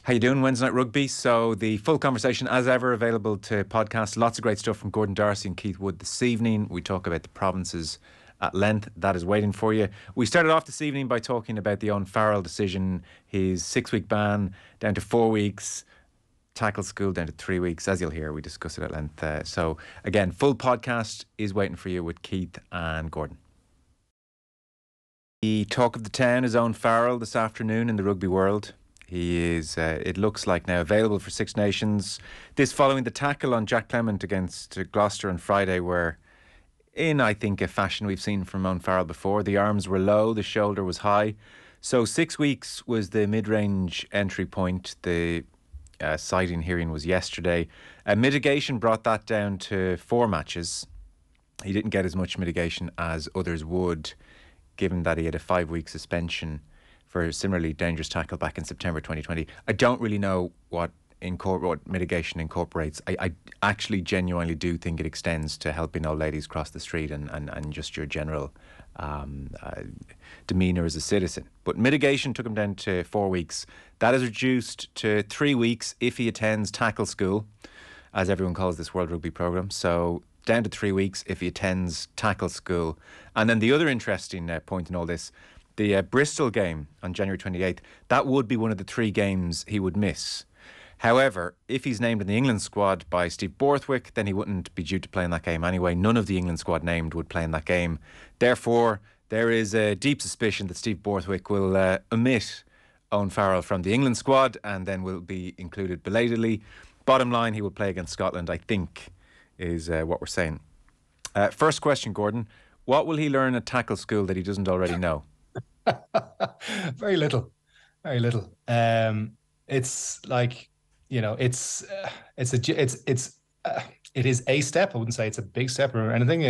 How you doing? Wednesday Night Rugby. So the full conversation, as ever, available to podcast. Lots of great stuff from Gordon Darcy and Keith Wood this evening. We talk about the provinces at length. That is waiting for you. We started off this evening by talking about the Owen Farrell decision, his 6-week ban down to 4 weeks, tackle school down to 3 weeks. As you'll hear, we discuss it at length. So again, full podcast is waiting for you with Keith and Gordon. The talk of the town is Owen Farrell this afternoon in the rugby world. He is, it looks like now, available for Six Nations. This following the tackle on Jack Clement against Gloucester on Friday, where in, I think, a fashion we've seen from Owen Farrell before, the arms were low, the shoulder was high. So 6 weeks was the mid-range entry point. The citing hearing was yesterday. Mitigation brought that down to 4 matches. He didn't get as much mitigation as others would, given that he had a 5-week suspension for a similarly dangerous tackle back in September 2020. I don't really know what mitigation incorporates. I actually genuinely do think it extends to helping old ladies cross the street and just your general demeanour as a citizen. But mitigation took him down to 4 weeks. That is reduced to 3 weeks if he attends tackle school, as everyone calls this World Rugby programme. So down to 3 weeks if he attends tackle school. And then the other interesting point in all this, the Bristol game on January 28th, that would be one of the 3 games he would miss. However, if he's named in the England squad by Steve Borthwick, then he wouldn't be due to play in that game anyway. None of the England squad named would play in that game. Therefore, there is a deep suspicion that Steve Borthwick will omit Owen Farrell from the England squad and then will be included belatedly. Bottom line, he will play against Scotland, I think, is what we're saying. First question, Gordon. What will he learn at tackle school that he doesn't already know? Very little. It's like, you know, it is a step. I wouldn't say it's a big step or anything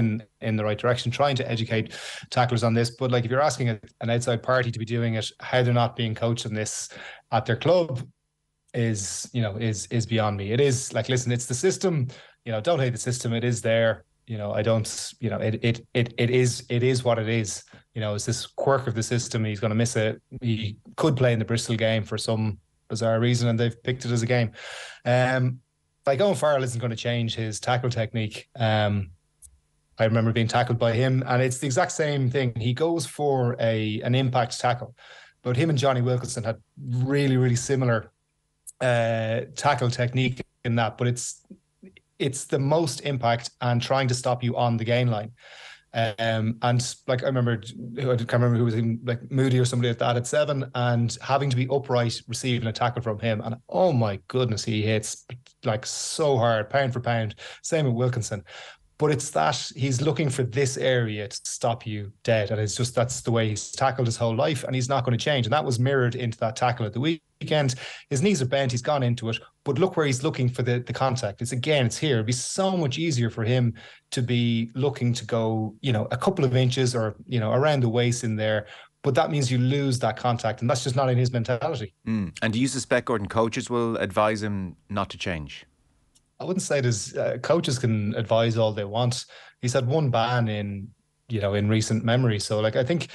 in the right direction, trying to educate tacklers on this. But like, if you're asking an outside party to be doing it, how they're not being coached on this at their club is beyond me. It is like, listen, it's the system, don't hate the system. It is there. I don't, it is what it is. It's this quirk of the system. He's going to miss it. He could play in the Bristol game for some bizarre reason, and they've picked it as a game. Like, Owen Farrell isn't going to change his tackle technique. I remember being tackled by him, and it's the exact same thing. He goes for an impact tackle, but him and Johnny Wilkinson had really, really similar tackle technique in that, but it's the most impact and trying to stop you on the gain line. And like, I can't remember who was in, like, Moody or somebody like that at 7, and having to be upright receiving a tackle from him, and oh my goodness, he hits like so hard, pound for pound. Same with Wilkinson. But it's that he's looking for this area to stop you dead. And it's just, that's the way he's tackled his whole life, and he's not going to change. And that was mirrored into that tackle at the weekend. His knees are bent, he's gone into it, but look where he's looking for the contact. It's here. It'd be so much easier for him to be looking to go, a couple of inches or, around the waist in there. But that means you lose that contact, and that's just not in his mentality. And do you suspect, Gordon, coaches will advise him not to change? I wouldn't say there's coaches can advise all they want. He's had 1 ban in recent memory. So like, I think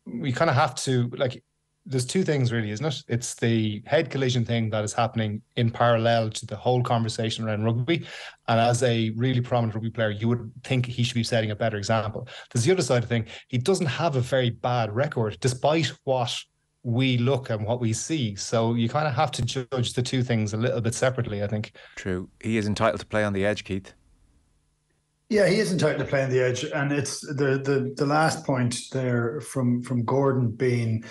we kind of have to, like, there's 2 things really, isn't it? It's the head collision thing that is happening in parallel to the whole conversation around rugby. And as a really prominent rugby player, you would think he should be setting a better example. There's the other side of the thing. He doesn't have a very bad record, despite what we look and what we see. So you kind of have to judge the 2 things a little bit separately, I think. True. He is entitled to play on the edge, Keith. Yeah, he is entitled to play on the edge. And it's the last point there from Gordon being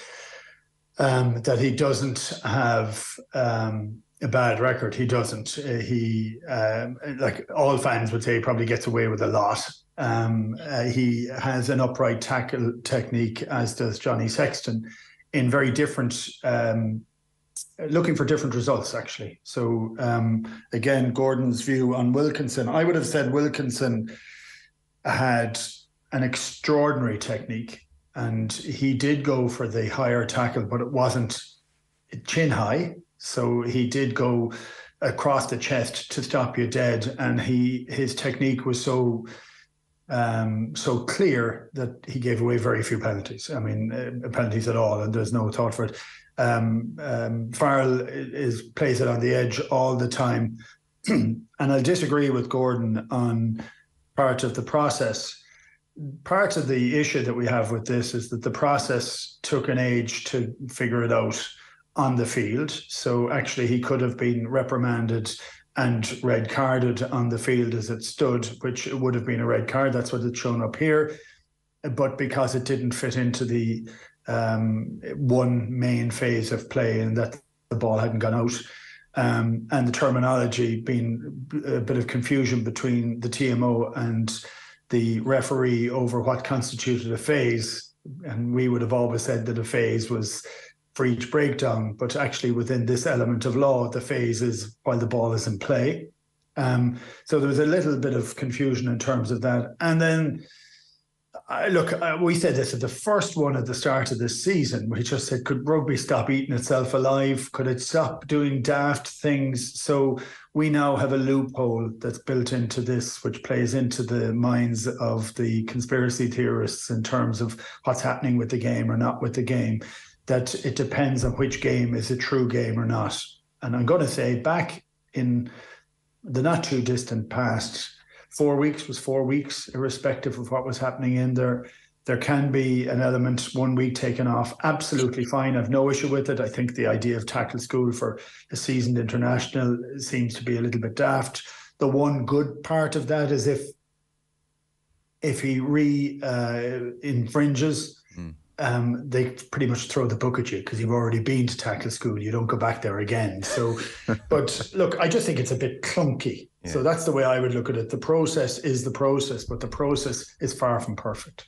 that he doesn't have a bad record. He doesn't. He, like all fans would say, he probably gets away with a lot. He has an upright tackle technique, as does Johnny Sexton, in very different, looking for different results, actually. So, again, Gordon's view on Wilkinson, I would have said Wilkinson had an extraordinary technique, and he did go for the higher tackle, but it wasn't chin high. So he did go across the chest to stop you dead, and his technique was so clear that he gave away very few penalties. I mean, penalties at all, and there's no thought for it. Farrell plays it on the edge all the time. And I disagree with Gordon on part of the process. Part of the issue that we have with this is that the process took an age to figure it out on the field. So actually he could have been reprimanded and red carded on the field as it stood, which would have been a red card. That's what it's shown up here. But because it didn't fit into the one main phase of play and that the ball hadn't gone out, and the terminology being a bit of confusion between the TMO and the referee over what constituted a phase. And we would have always said that a phase was for each breakdown, but actually within this element of law, the phase is while the ball is in play. So there was a little bit of confusion in terms of that. And then, we said this at the first one at the start of this season. We just said, could rugby stop eating itself alive? Could it stop doing daft things? So we now have a loophole that's built into this, which plays into the minds of the conspiracy theorists in terms of what's happening with the game or not with the game, that it depends on which game is a true game or not. And I'm going to say back in the not too distant past, 4 weeks was 4 weeks, irrespective of what was happening in there. There can be an element, 1 week taken off, absolutely fine. I've no issue with it. I think the idea of tackle school for a seasoned international seems to be a little bit daft. The one good part of that is if he infringes, they pretty much throw the book at you because you've already been to tackle school. You don't go back there again. So, but look, I just think it's a bit clunky. Yeah. So that's the way I would look at it. The process is the process, but the process is far from perfect.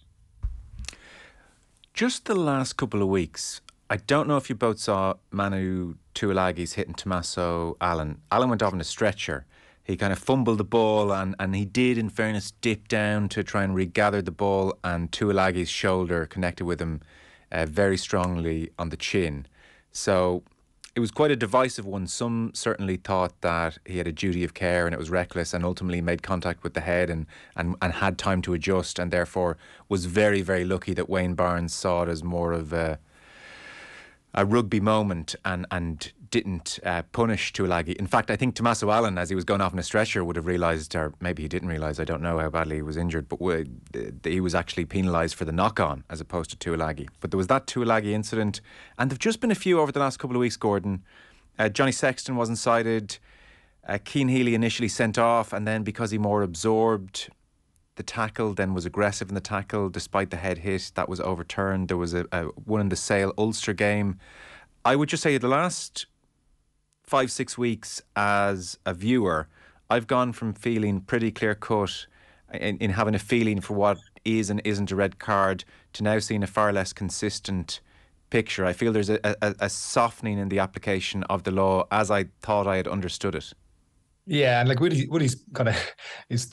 Just the last couple of weeks, I don't know if you both saw Manu Tuolagi's hitting Tommaso Allen. Allen went off on a stretcher. He kind of fumbled the ball and he did, in fairness, dip down to try and regather the ball, and Tuolagi's shoulder connected with him very strongly on the chin. So it was quite a divisive one. Some certainly thought that he had a duty of care and it was reckless, and ultimately made contact with the head and had time to adjust, and therefore was very, very lucky that Wayne Barnes saw it as more of a rugby moment and didn't punish Tuolagi. In fact, I think Tommaso Allen, as he was going off in a stretcher, would have realised, or maybe he didn't realise, I don't know how badly he was injured, but he was actually penalised for the knock-on as opposed to Tuolagi. But there was that Tuolagi incident, and there have just been a few over the last couple of weeks, Gordon. Johnny Sexton wasn't cited. Cian Healy initially sent off, and then because he more absorbed the tackle, then was aggressive in the tackle despite the head hit, that was overturned. There was a one in the Sale Ulster game. I would just say the last 5-6 weeks as a viewer, I've gone from feeling pretty clear cut in having a feeling for what is and isn't a red card to now seeing a far less consistent picture. I feel there's a softening in the application of the law as I thought I had understood it. Yeah, and like Woody's kind of his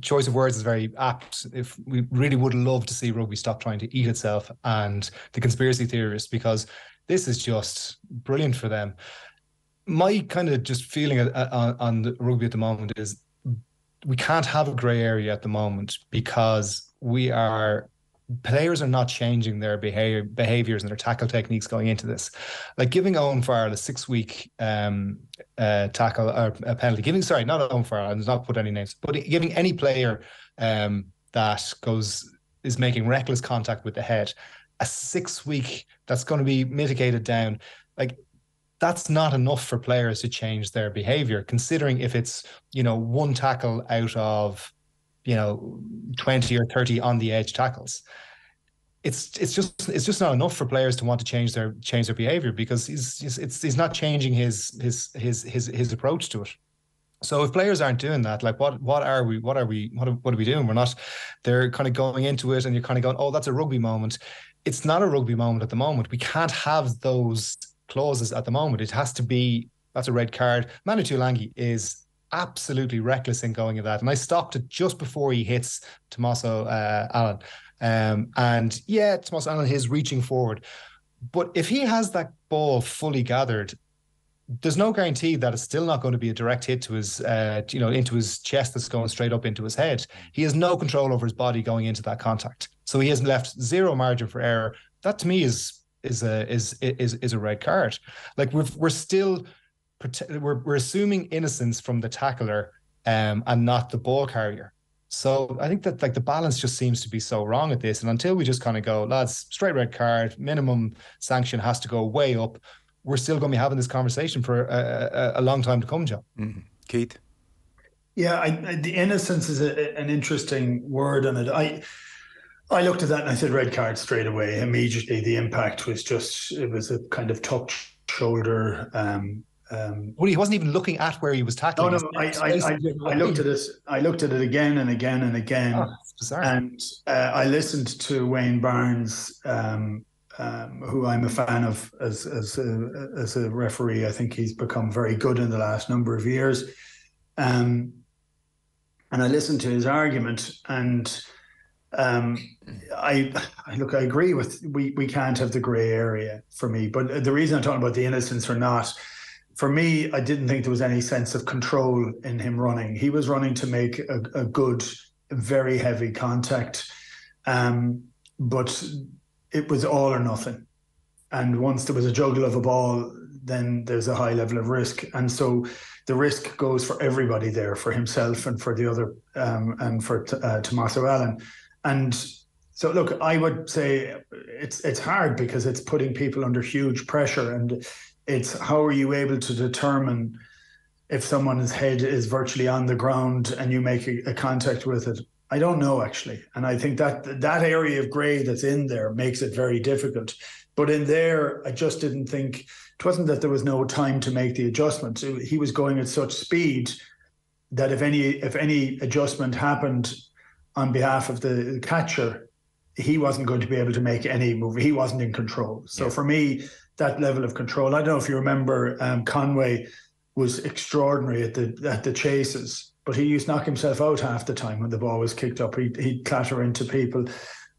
choice of words is very apt. If we really would love to see rugby stop trying to eat itself and the conspiracy theorists, because this is just brilliant for them. My kind of just feeling on the rugby at the moment is we can't have a grey area at the moment because players are not changing their behaviours and their tackle techniques going into this. Like giving Owen Farrell a 6-week tackle or a penalty, not Owen Farrell, I'm not put any names, but giving any player that is making reckless contact with the head a 6-week that's going to be mitigated down, like that's not enough for players to change their behaviour, considering if it's, one tackle out of 20 or 30 on the edge tackles. It's just not enough for players to want to change their behavior, because he's not changing his approach to it. So if players aren't doing that, like what are we doing? We're not. They're kind of going into it and you're kind of going, oh, that's a rugby moment. It's not a rugby moment at the moment. We can't have those clauses at the moment. It has to be, that's a red card. Manu Tuolagi is absolutely reckless in going at that. And I stopped it just before he hits Tommaso Allen. And yeah, Tommaso Allen is reaching forward. But if he has that ball fully gathered, there's no guarantee that it's still not going to be a direct hit to his, into his chest that's going straight up into his head. He has no control over his body going into that contact. So he has left zero margin for error. That to me is a red card. Like we're still we're assuming innocence from the tackler and not the ball carrier. So I think that like the balance just seems to be so wrong at this. And until we just kind of go, lads, straight red card, minimum sanction has to go way up, we're still going to be having this conversation for a long time to come, Joe. Keith? Yeah, the innocence is an interesting word on it. I looked at that and I said red card straight away. Immediately, the impact was it was a kind of touch shoulder. Well, he wasn't even looking at where he was tackling. No, I looked at it. I looked at it again and again and again. Oh, that's bizarre. And I listened to Wayne Barnes, who I'm a fan of as a referee. I think he's become very good in the last number of years. And I listened to his argument, and I agree with we can't have the grey area for me. But the reason I'm talking about the innocence or not, for me, I didn't think there was any sense of control in him running. He was running to make a good, very heavy contact, but it was all or nothing. And once there was a juggle of a ball, then there's a high level of risk. And so the risk goes for everybody there, for himself and for the other, and for Tommaso Allen. And so, look, I would say it's hard because it's putting people under huge pressure, and it's how are you able to determine if someone's head is virtually on the ground and you make a contact with it. I don't know, actually. And I think that area of grey that's in there makes it very difficult. But in there, I just didn't think, it wasn't that there was no time to make the adjustment. He was going at such speed that if any adjustment happened on behalf of the catcher, he wasn't going to be able to make any move. He wasn't in control. So for me, that level of control, I don't know if you remember, Conway was extraordinary at the chases, but he used to knock himself out half the time when the ball was kicked up. He'd clatter into people.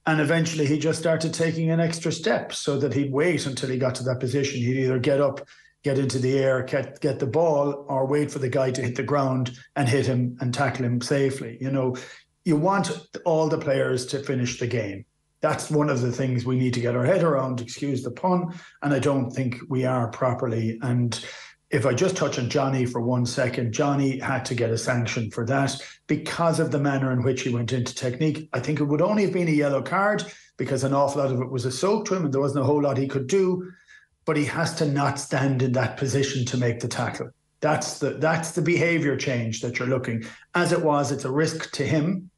And eventually he just started taking an extra step so that he'd wait until he got to that position. He'd either get up, get into the air, get the ball, or wait for the guy to hit the ground and hit him and tackle him safely. You know, you want all the players to finish the game. That's one of the things we need to get our head around, excuse the pun, and I don't think we are properly. And if I just touch on Johnny for 1 second, Johnny had to get a sanction for that because of the manner in which he went into technique. I think it would only have been a yellow card because an awful lot of it was a soak to him and there wasn't a whole lot he could do, but he has to not stand in that position to make the tackle. That's the behaviour change that you're looking. As it was, it's a risk to him,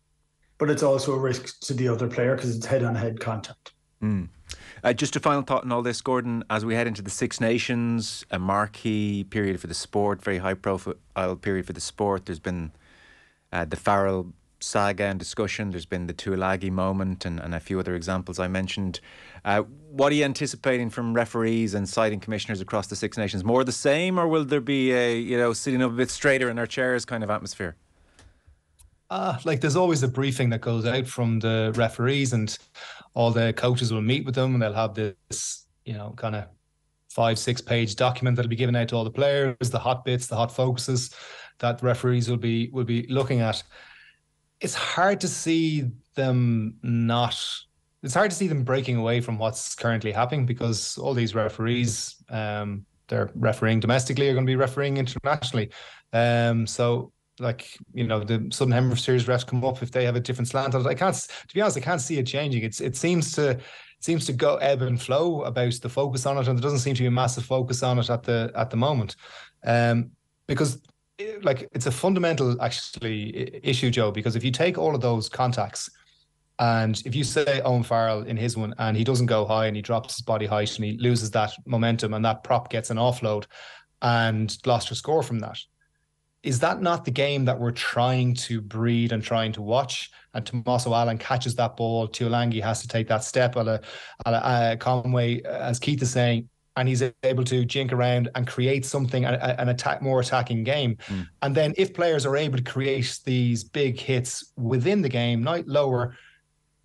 but it's also a risk to the other player because it's head-on-head contact. Just a final thought on all this, Gordon. As we head into the Six Nations, a marquee period for the sport, very high-profile period for the sport. There's been the Farrell saga and discussion. There's been the Tuilagi moment and a few other examples I mentioned. What are you anticipating from referees and citing commissioners across the Six Nations? More the same, or will there be a sitting up a bit straighter in our chairs kind of atmosphere? Like there's always a briefing that goes out from the referees, and all the coaches will meet with them, and they'll have this, kind of 5-6 page document that'll be given out to all the players, the hot bits, the hot focuses that referees will be looking at. It's hard to see them breaking away from what's currently happening, because all these referees, they're refereeing domestically, are going to be refereeing internationally. So the Southern Hemisphere refs come up if they have a different slant on it. To be honest, I can't see it changing. It seems to go ebb and flow about the focus on it, and there doesn't seem to be a massive focus on it at the moment, because it's a fundamental actually issue, Joe. Because if you take all of those contacts, and if you say Owen Farrell in his one and he doesn't go high and he drops his body height and he loses that momentum and that prop gets an offload and Gloucester score from that, is that not the game that we're trying to breed and trying to watch? And Tommaso Allen catches that ball. Tuilagi has to take that step a la Conway, as Keith is saying, and he's able to jink around and create something, an more attacking game. And then if players are able to create these big hits within the game, not lower,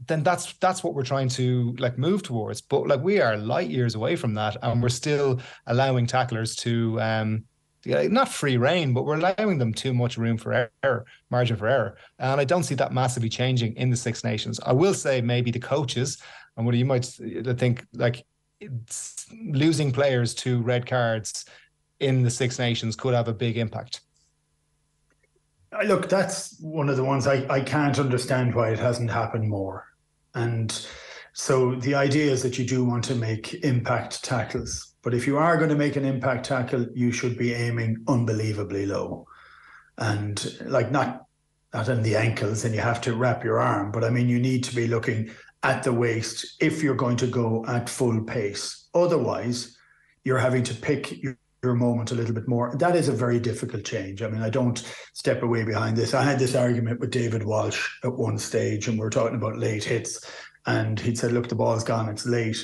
then that's what we're trying to move towards. But we are light years away from that, and we're still allowing tacklers to not free reign, but we're allowing them too much room for error, margin for error. And I don't see that massively changing in the Six Nations. I will say maybe the coaches, and what you might think, losing players to red cards in the Six Nations could have a big impact. Look, that's one of the ones I can't understand why it hasn't happened more. And so the idea is that you do want to make impact tackles. But if you are going to make an impact tackle, you should be aiming unbelievably low. And like not in the ankles, and you have to wrap your arm. But I mean, you need to be looking at the waist if you're going to go at full pace. Otherwise, you're having to pick your moment a little bit more. That is a very difficult change. I mean, I don't step away behind this. I had this argument with David Walsh at one stage, and we were talking about late hits, and he'd said, look, the ball's gone, it's late.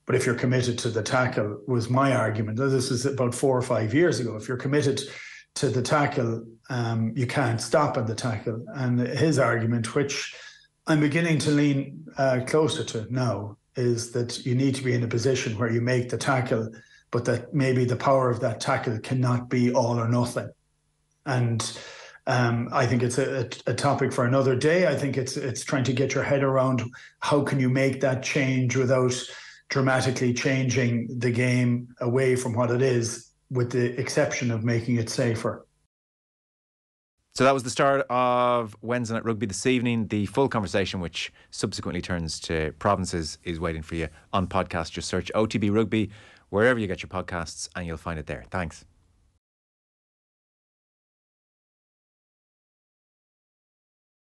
But if you're committed to the tackle, was my argument. This is about 4 or 5 years ago. If you're committed to the tackle, you can't stop at the tackle. And his argument, which I'm beginning to lean closer to now, is that you need to be in a position where you make the tackle, but that maybe the power of that tackle cannot be all or nothing. And I think it's a topic for another day. I think it's trying to get your head around how can you make that change without dramatically changing the game away from what it is, with the exception of making it safer. So that was the start of Wednesday Night Rugby this evening. The full conversation, which subsequently turns to provinces, is waiting for you on podcast. Just search OTB Rugby wherever you get your podcasts and you'll find it there. Thanks.